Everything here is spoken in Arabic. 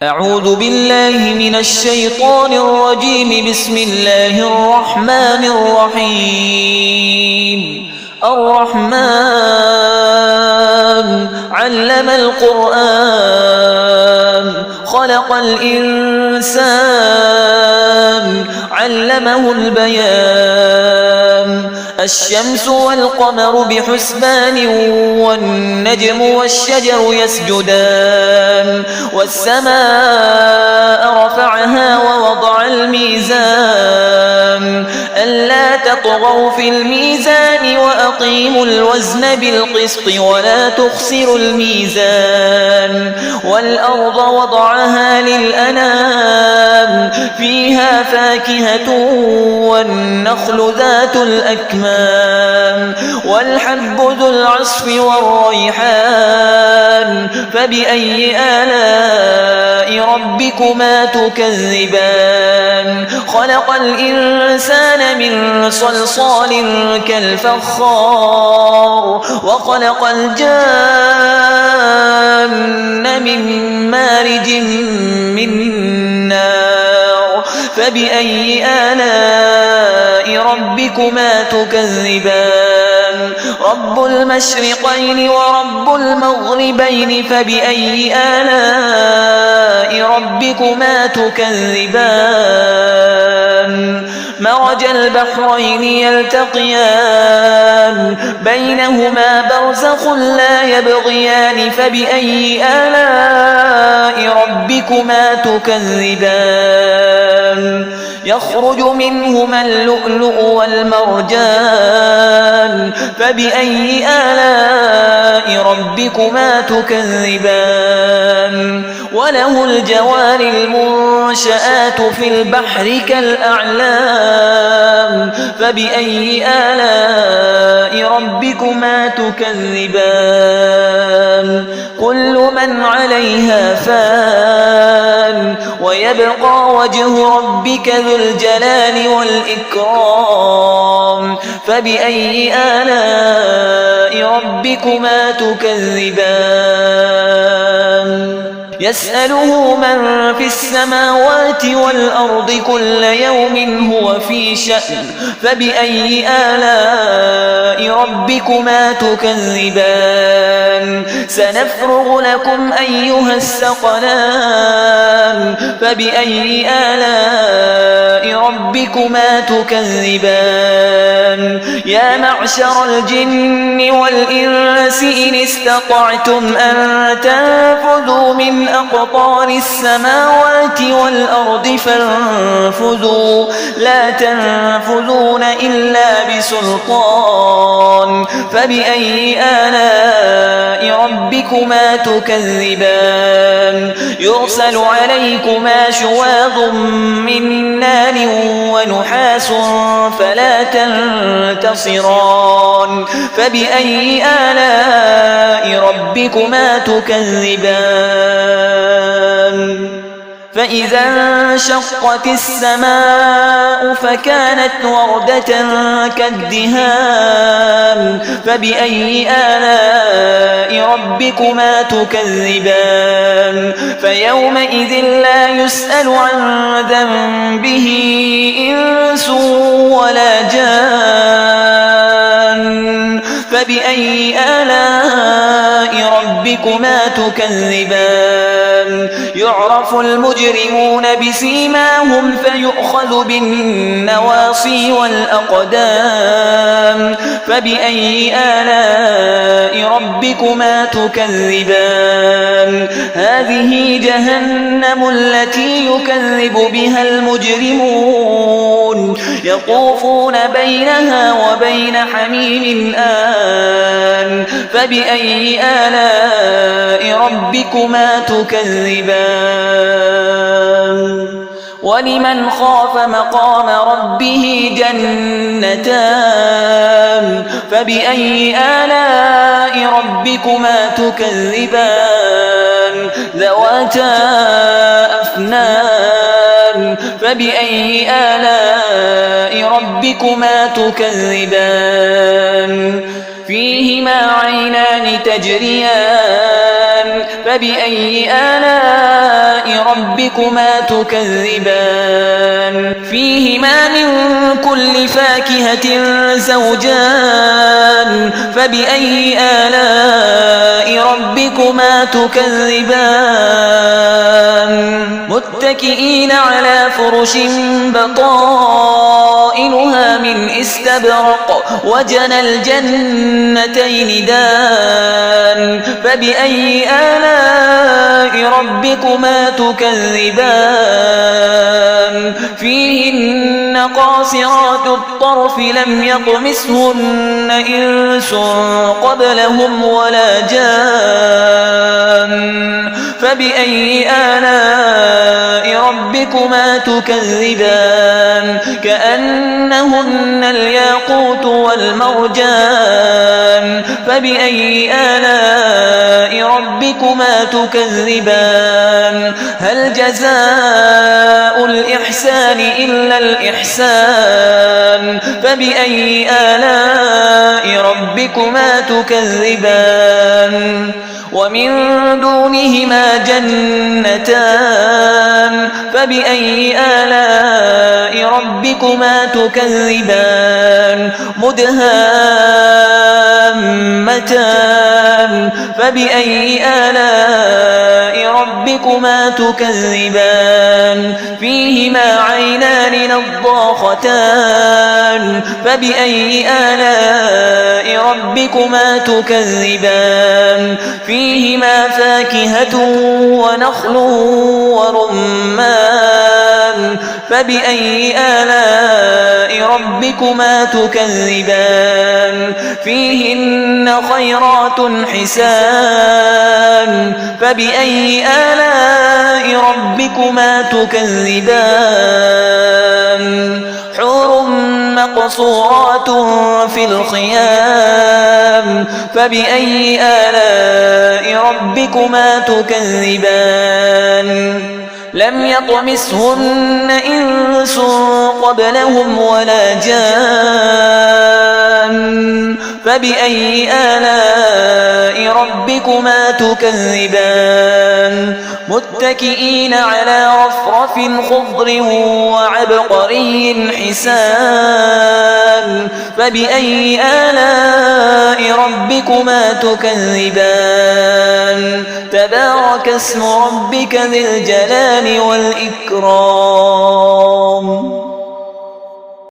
أعوذ بالله من الشيطان الرجيم. بسم الله الرحمن الرحيم. الرحمن علم القرآن خلق الإنسان علمه البيان. الشمس والقمر بحسبان والنجم والشجر يسجدان. والسماء رفعها ووضع الميزان ألا تطغوا في الميزان وأقيموا الوزن بالقسط ولا تخسروا الميزان. والأرض وضعها للأنام فيها فاكهة والنخل ذات الأكمام والحب ذو العصف والريحان. فبأي آلاء ربكما تكذبان؟ خلق الإنسان من صلصال كالفخار وخلق الجان من مارج من نار. فبأي آلاء ربكما تكذبان؟ رب المشرقين ورب المغربين. فبأي آلاء ربكما تكذبان؟ مرج البحرين يلتقيان بينهما برزخ لا يبغيان. فبأي آلاء ربكما تكذبان؟ يخرج منهما اللؤلؤ والمرجان. فبأي آلاء ربكما تكذبان؟ وله الجوار المنشآت في البحر كالأعلام. فبأي آلاء ربكما تكذبان؟ كل من عليها فان ويبقى وجه ربك ذو الجلال والإكرام. فبأي آلاء ربكما تكذبان؟ يسأله من في السماوات والأرض كل يوم هو في شأن. فبأي آلاء ربكما تكذبان؟ سنفرغ لكم أيها الثقلان. فبأي آلاء ربكما تكذبان؟ يا معشر الجن والإنس إن استطعتم أن تنفذوا من أقطار السماوات والأرض فانفذوا لا تنفذون إلا بسلطان. فبأي آلاء ربكما تكذبان؟ يرسل عليكما شواظ من نار ونحاس فلا تنتصران. فبأي آلاء ربكما تكذبان؟ فإذا انشقت السماء فكانت وردة كالدهان. فبأي آلاء ربكما تكذبان؟ فيومئذ لا يسأل عن ذنبه إنس ولا جان. فبأي آلاء ربكما تكذبان؟ يعرف المجرمون بسيماهم فيؤخذ بالنواصي والأقدام. فبأي آلاء ربكما تكذبان؟ هذه جهنم التي يكذب بها المجرمون يطوفون بينها وبين حميم آن. فبأي آلاء ربكما تكذبان؟ ولمن خاف مقام ربه جنتان. فبأي آلاء ربكما تكذبان؟ ذواتا أفنان. فبأي آلاء ربكما تكذبان؟ فيهما عينان تجريان. فبأي آلاء ربكما تكذبان فيهما من كل فاكهة زوجان فبأي آلاء ربكما تكذبان متكئين على فرش بطائنها من استبرق وجنى الجنتين دان فبأي آلاء ربكما تكذبان فيهن قاصرات الطرف لم يطمثهن إنس قبلهم ولا جان فبأي آلاء ربكما تكذبان كأنهن الياقوت والمرجان فبأي آلاء ربكما تكذبان هل جزاء الإحسان إلا الإحسان فبأي آلاء ربكما تكذبان ومن دونهما جنتان فبأي آلاء ربكما تكذبان مدهامتان فبأي آلاء ربكما تكذبان فيهما عينان نضاختان فبأي آلاء ربكما تكذبان فيهما فاكهة ونخل ورمان فبأي آلاء ربكما تكذبان فيهن خيرات حسان فبأي آلاء ربكما تكذبان حور مقصورات في الخيام فبأي آلاء ربكما تكذبان لم يطمثهن إنس قبلهم ولا جان فبأي آلاء ربكما تكذبان متكئين على رفرف خضر وعبقري حسان فبأي آلاء ربكما تكذبان تبارك اسم ربك ذي الجلال والإكرام